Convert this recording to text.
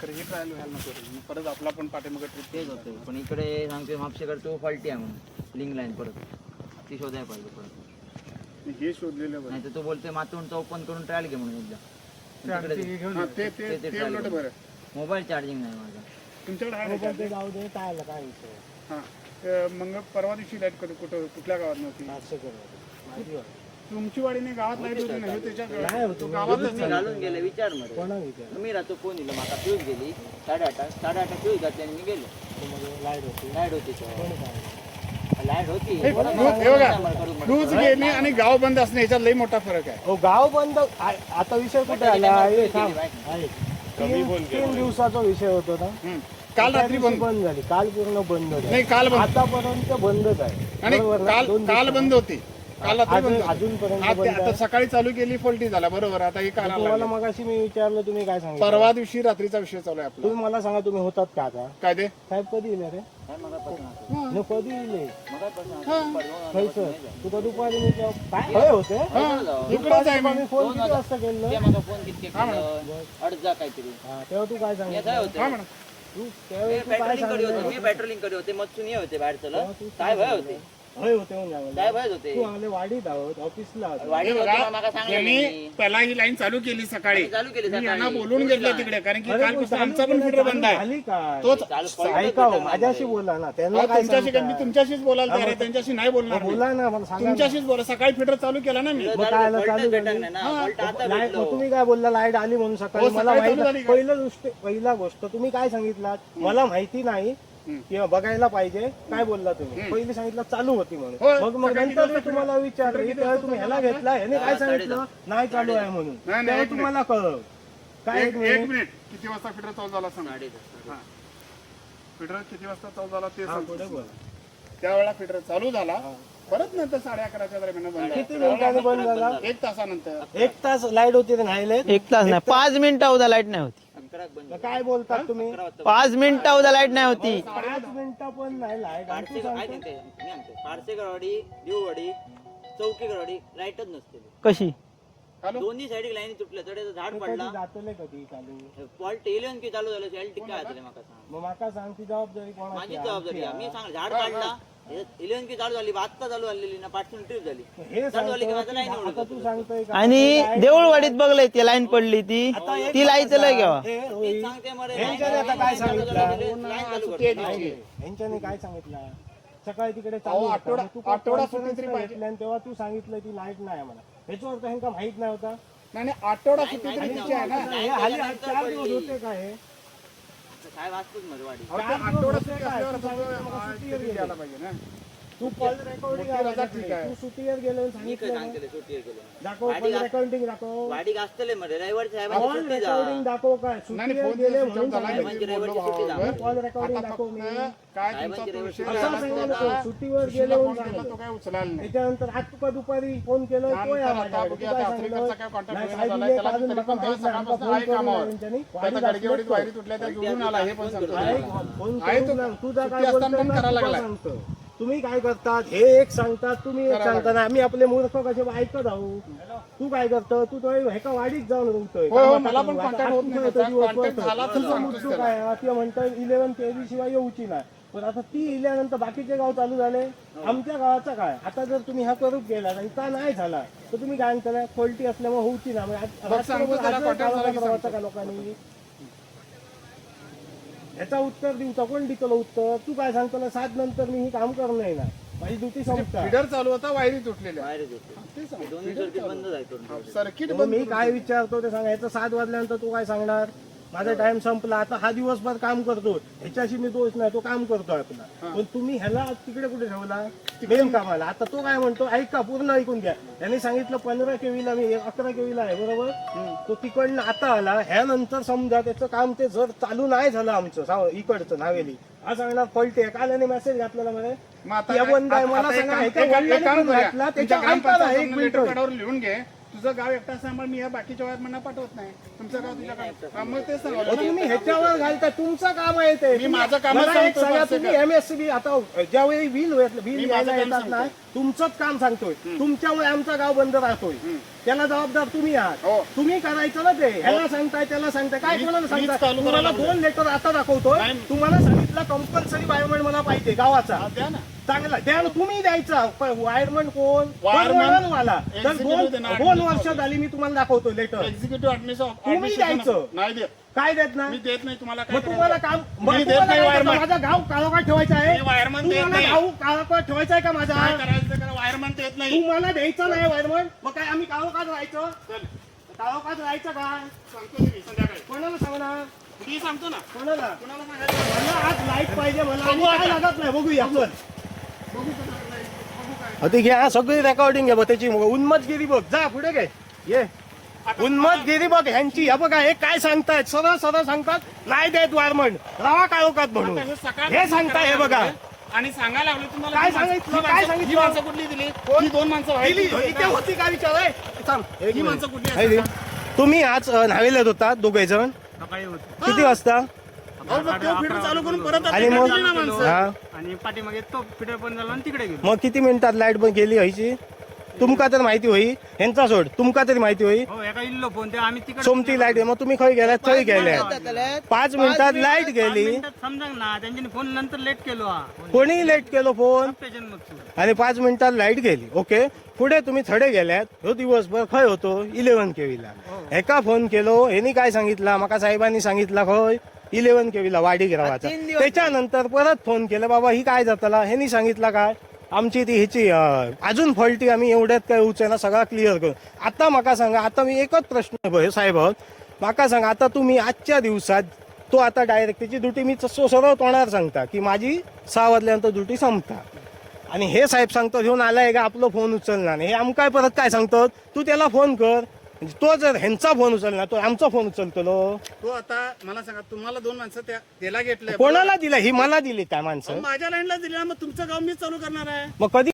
खरं हे ट्रायल व्हायला नको रे. मग परत आपला पण पाठीमागे ट्रिप तेच होते पण इकडे सांगते म्हापशेकर तो फॉल्टी आहे म्हणून लिंक लाईन परत ती शोधायला पाहिजे परत. हे शोधलेलं बरं. नाही तर तो बोलतोय मातून ओपन करून ट्रायल घे म्हणून एकदा. हा, ते उलट बरं. मोबाईल चार्जिंग नाही माझा. तुमच्याकडे आहे ना ते जाऊ दे काय आलं काय विषय हा मग परवा दिवशी लाईट कुठं कुठल्या गावात नव्हती? तुमची वाडी नाही गावात लाईट होती ना? हे त्याच्या तो गावातच मी घालून गेले विचार मध्ये कोणा विचार मी राहतो फोन दिलं माका फ्यूज गेली 8:30 फ्यूज घातली आणि मी गेलो. लाईट होती लाईट होती कोणी काय लाईट होती हे बघा फ्यूज गेली आणि गाव बंद असणे याच्यात लई मोठा फरक आहे. हो गाव बंद आता विषय कुठे आला आहे? थांब. आहे. तीन दिवसाचा विषय होता ना. काल रात्री बंद झाली काल पूर्ण बंद झाली नाही काल बंद आतापर्यंत बंदच आहे आणि काल बंद होती. काल रात्री बंद अजूनपर्यंत होती. आता सकाळी चालू केली फॉल्टी झाला बरोबर. आता हे काल तुम्हाला मगाशी मी विचारलं तुम्ही काय सांगितलं परवा दिवशी रात्रीचा विषय चालू आहे आपला. तुम्ही मला सांगा तुम्ही होतात का आता काय ते साहेब कधी येणार रे न कधी येले खायचं तू कधी दुपारी मी काय होय होते इकडेच आहे मी. मी फोन किती वाजता केलं फोन किती अडजा काहीतरी हा, तेव्हा तू काय सांगितलं हा म्हणा तू त्यावेळी तू काय पेट्रोलिंग कडे होते सांगितलं मी पेट्रोलिंग कडे होते मच्छून ये होते बाहेर चला काय भय होते होय होते म्हणून सांगितलं. काय भय होते तू आले वाडीत आहोत ऑफिसला आहोत. वाढी हे होती बघा, माका यांनी सांगितलं पहिला ही लाईन चालू केली सकाळी. चालू केली मी यांना सकाळी. बोलून घेतलं तिकडे कारण की अरे कालपासून चालू आमचा पण केलं, फिटर बंद आहे. झाली काय तोच ऐका हो, माझ्याशी बोला ना त्यांना काय तुमच्याशी सांगताय? मी तुमच्याशीच बोलायला तयार आहे, त्यांच्याशी नाही बोलणार मी. बोला ना मला सांगा ना. तुमच्याशीच बोला. सकाळी फिटर चालू केला ना मी. मग काय आलं, चालू भेटत झाली? नाही ना बोलता आता लाईट भेटलो तुम्ही काय बोलला लाईट आली म्हणून सकाळी हो, मला सकाळी माहिती चालू झाली का? पहिला गोष्ट तुम्ही काय सांगितलात मला माहिती नाही किंवा बघायला पाहिजे काय बोलला तुम्ही पहिली सांगितलं चालू होती हो, म्हणून मग सकाळी नंतर किती मी तुम्हाला विचारलं तेव्हा तुम्ही ह्याला घेतला ह्याने काय सांगितलं नाही चालू आहे म्हणून नाही, तेव्हा एक तुम्हाला कळलं काय एक मिनिट किती वाजता फिटर चालू झाला सांगा. फिटर किती वाजता चालू झाला ते सांगतो. पुढे बोला. त्यावेळेला फिटर चालू झाला परत नंतर 11:30च्या दरम्यान बंद किती मिनिटांनी बंद झाला झाला. 1 तासानंतर 1 तास लाईट होती तर नाही light? 1 तास नाही 5 मिनिटं उद्या लाईट नाही होती. तर काय बोलतात तुम्ही 5 मिनिटं उद्या लाईट नाही होती. 5 मिनिटं पण नाही लाईट पारसेकरवाडी देऊवाडी चौकीकरवाडी लाईटच नसते कशी दोन्ही साईड लाईन तुटल्या तडे झाड पडला जातले कधी चालू फॉल्ट येलेन की चालू झालं एल टिका आतले माका सांग मग माका सांग ती जबाबदारी कोणाची माझी आहे? जबाबदारी आहे. मी सांग झाड काढला इलेवन की चालू झाली आत्ता चालू झालेली ना पाठवून ट्रिप झाली हे चालू झाली की माझं सांगतो लाईन की आता तू सांगतोय का आणि देऊळवाडीत बघलंय ती लाईन पडली ती लाईट लय घ्यावा हे होईल. सांगते मरे ह्यांच्याने आता काय सांगितलं लाईन चालू करतो. ह्यांच्याने काय सांगितलं सकाळी तिकडे अहो, चालू होता. आठवडा- मग तू काय आठवडा conference सुट्टी तरी ला पाहिजे. घेतली आणि तेव्हा तू सांगितलं की लाईट नाही मला ह्याच्यावर तर ह्यांका माहित नाही होता नाही नाही, आठवडा सुट्टी तरी तिची आहे ना. हे हल्ली 4 दिवस होते का हे काय वाचतोच मध्ये वाडी अहो, ते आठवडा सुट्टी असल्यावर आता किती द्यायला पाहिजे ना. तू कॉल रेकॉर्डिंग मोठी रजा ठीक आहे. तू सुट्टीवर गेलो मी काय सांगितलं ना? सांगते सुट्टी केलं दाखव वाडी कॉल गा- रेकॉर्डिंग दाखव वाडी असतले मध्ये रविवारी साहेबांची कॉल सुट्टी जा रेकॉर्डिंग दाखव काय नाही सुट्टीवर फोन गेले स्विच म्हणून ऑफ झाला सांगितलं. की बोललो सुट्टी भावावर. झाली. कॉल रेकॉर्डिंग आता दाखव फक्त मी काय तुमचा तो विषय असं झाला सांगितलं तो नको, ना, सुट्टीवर दुसरीला गेले फोन म्हणून केला तो सांगितलं. काय उचलायला नाही. त्याच्यानंतर आज तुका दुपारी फोन केलं तो त्यानंतर या आता माझ्याकडे. बघूया, तू काय आता सांगितलं? आफ्रिकेचा काय contact नाही, वगैरे साहेब झालाय, दिले त्याला अजून तरी मला पण माहित नाही, आमका सकाळपासून फोन आहे करून कामावर. त्यांच्यानी. त्याचा गाडगेवाडीत वायरी तुटल्या त्या जोडून आला हे पण सांगतो आहे, तुम्हाला. फोन आहे करून तो ना, तुझा सुट्टी काय असताना बोलतोय पण ना, करायला तुला लागलाय. सांगतो. तुम्ही काय करतात हे एक सांगतात तुम्ही एक करायला सांगता ना आम्ही आपले मूर्ख कसे ऐकत आहो तू काय करतो तू तो ह्याका वाडीत जाऊन उठतोय हो, हो, मला पण contact होत नाही त्याचा. contact झाला तर तुझा सांगतोच मुद्दू त्याला. काय आहे? ते म्हणतात 11 तेवी शिवाय येऊची नाही पण आता ती इल्यानंतर बाकीचे गाव चालू झाले आमच्या गावाचा काय आता जर तुम्ही हा करूप गेला आणि का नाही झाला तर तुम्ही काय म्हणता फॉल्टी असल्यामुळे होऊची ना बघ सांगतो त्याला contact झाला की सांगतो. का लोकांनी ह्याचा उत्तर देऊ कोण देतो उत्तर तू काय सांगतो ना 7 नंतर मी ही काम करणार ना माझी ड्युटी संपता फिडर चालू होता वायरी तुटलेल्या. बाहेर येते ते सांग. दोन्ही सर्किट बंद जायचं सर्किट मग बंद मी काय विचारतो ते सांगा याचं 7 वाजल्यानंतर तू काय सांगणार माझा टाइम संपला आता हा दिवसभर काम करतो ह्याच्याशी मी दोष नाही तो काम करतोय आपला पण तुम्ही ह्याला तिकडे कुठे ठेवला मेन कामाला आता तो काय म्हणतो ऐका पूर्ण ऐकून घ्या त्यांनी सांगितलं 15 केवीला मी 11 केवीला आहे बरोबर तो तिकडनं आता आला ह्यानंतर समजा त्याचं काम ते जर चालू नाही झालं आमचं इकडचं नावेली हा सांगणार फॉल्ट आहे काल याने मेसेज घातलेला मध्ये मग आता या काय- बंद आहे, आता- मला आता एक सांगा, काम- ह्याच्या एक- वडिलांनी एक काम पण करूया. घातला, तुमच्या त्याच्या ऐका ना, एक ग्रामपंचायत मिनिट. लेटर पॅडवर लिहून घे तुझं गाव एकटा सांभाळ मी या बाकीच्या वयात म्हणणं पाठवत नाही तुमचं गाव तुझ्या गाव मग तेच अहो, सांगा तुम्ही ह्याच्यावर घालता तुमचं काम आहे ते. मी माझं कामच मला एक सांगतो, सांगा, बस तुम्ही MSCB आता ज्यावेळी बिल यायला येतात ना, तुमचंच काम सांगतोय. तुमच्यामुळे आमचं गाव बंद राहतोय. त्याला जबाबदार तुम्ही आहात. हो. तुम्ही करायचं ना ते. ह्याला सांगताय त्याला सांगताय काय कोणाला सांगताय. चालू तुम्हाला करायला 2 लेटर आता दाखवतोय. नाही. तुम्हाला सांगितलं कंपल्सरी वायरमॅन मला पाहिजे गावाचा. द्या ना चांगला द्या ना, तुम्ही द्यायचा. वायरमॅन कोण वायरमॅन मला तर executive देणार. 2 वर्ष झाली मी तुम्हाला दाखवतो लेटर. एक्झिक्युटिव्ह तुम्ही द्यायचं. नाही देत काय देत ना मी देत नाही तुम्हाला काय मग तुम्हाला काम मी देत तुम्हाला नाही काय वायरमॅन. करायचं? माझा गाव काळोखात ठेवायचा आहे. मी वायरमॅन देत तुम्हाला नाही. गाव काळोखात ठेवायचा आहे का माझा? काय करायचं ते करा वायरमॅन देत नाही तुम्हाला द्यायचं नाही वायरमन. मग काय आम्ही काळोखात राहायचं? काळोखात राहायचं का? सांगतो मी संध्याकाळी कोणाला सांगणार? मी सांगतो ना कोणाला? कुणाला सांगायचं मला आज लाईट पाहिजे. मला बघू आणि काय आता. लागत नाही. बघूया आपण. बघू काय ते घ्या सगळी रेकॉर्डिंग आहे बघ त्याची. उन्मतगिरी बघ. जा पुढे घे ये. उन्मतगिरी बघ ह्यांची. हे बघा हे काय सांगतायत. सरळ सरळ सांगतात नाही देत वायरमन. राहा काळोखात म्हणून आता हे सकाळ हे सांगताय. हे बघा आणि सांगायला लागलो तुम्हाला काय ही माणसं- सांगितलं? ही काय माणसं- सांगितलं? ही माणसं कुठली दिली ही 2 माणसं दिली व्हायची. इथे होती का विचार आहे? थांब. एक ही मिनिट. माणसं कुठली आहे आहेत? ती. तुम्ही आज न्हावेल्यात होता दोघे जण किती वाजता? अहो, मग तेव्हा फिटर चालू करून परत आणि मग दिली ना माणसं. हा आणि पाठीमागे तो फिटर पण झाला आणि तिकडे गेलो. मग किती मिनिटात लाईट बंद गेली व्हायची? तुमका तर माहिती होई. ह्यांचा सोड तुमका तरी माहिती होई. हो एका इल्लो फोन ते आम्ही तिकडे सोमती लाईट आहे. मग तुम्ही खय गेल्यात थंय गेल्यात. 5 मिनिटात लाईट गेली. समजा ना त्यांच्यानी फोन नंतर लेट केलो हा कोणी लेट केलो फोन स्टेशन मग आणि 5 मिनिटात लाईट गेली. ओके पुढे तुम्ही थडे गेल्यात. हो दिवसभर खय होतो 11 केवीला. एका फोन केलो ह्यांनी काय सांगितलं माका साहेबांनी सांगितलं खय 11 केवीला वाडी गिरावाचा. त्याच्यानंतर परत फोन केला बाबा ही काय जातला. ह्यांनी सांगितलं काय आमची ती ह्याची अजून फॉल्टी आम्ही एवढ्यात काय उचलना सगळा क्लिअर करू. आता माका सांगा आता मी एकच प्रश्न आहे साहेब माका सांगा आता तुम्ही आजच्या दिवसात तो आता डायरेक्ट त्याची ड्युटी मी सरळ तोंडावर सांगता की माझी 6 वाजल्यानंतर ड्युटी संपता. आणि हे साहेब सांगतो घेऊन आलाय का आपलं फोन उचलणार नाही. हे आमकाय परत काय सांगतो तू त्याला फोन कर. तो जर ह्यांचा फोन उचलला तो आमचा फोन उचलतो. तो आता मला सांगा तुम्हाला 2 माणसं त्याला घेतलंय कोणाला दिला? ही मला दिली काय माणसं? माझ्या लाईनला दिली ना मग तुमचं गाव मी चालू करणार आहे. मग कधी